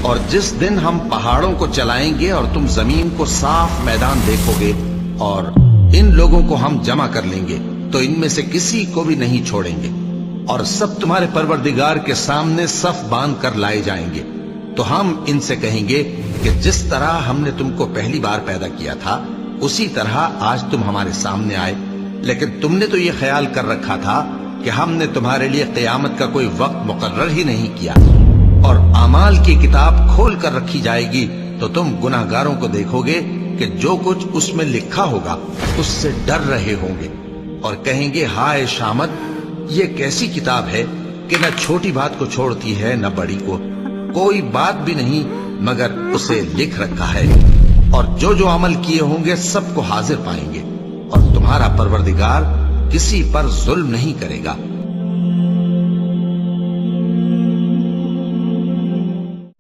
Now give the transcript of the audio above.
اور جس دن ہم پہاڑوں کو چلائیں گے اور تم زمین کو صاف میدان دیکھوگے اور ان لوگوں کو ہم جمع کر لیں گے تو ان میں سے کسی کو بھی نہیں چھوڑیں گے، اور سب تمہارے پروردگار کے سامنے صف باندھ کر لائے جائیں گے۔ تو ہم ان سے کہیں گے کہ جس طرح ہم نے تم کو پہلی بار پیدا کیا تھا اسی طرح آج تم ہمارے سامنے آئے، لیکن تم نے تو یہ خیال کر رکھا تھا کہ ہم نے تمہارے لیے قیامت کا کوئی وقت مقرر ہی نہیں کیا۔ اور اعمال کی کتاب کھول کر رکھی جائے گی تو تم گناہگاروں کو دیکھو گے کہ جو کچھ اس میں لکھا ہوگا اس سے ڈر رہے ہوں گے، اور کہیں گے ہائے شامت، یہ کیسی کتاب ہے کہ نہ چھوٹی بات کو چھوڑتی ہے نہ بڑی کو، کوئی بات بھی نہیں مگر اسے لکھ رکھا ہے، اور جو جو عمل کیے ہوں گے سب کو حاضر پائیں گے، اور تمہارا پروردگار کسی پر ظلم نہیں کرے گا۔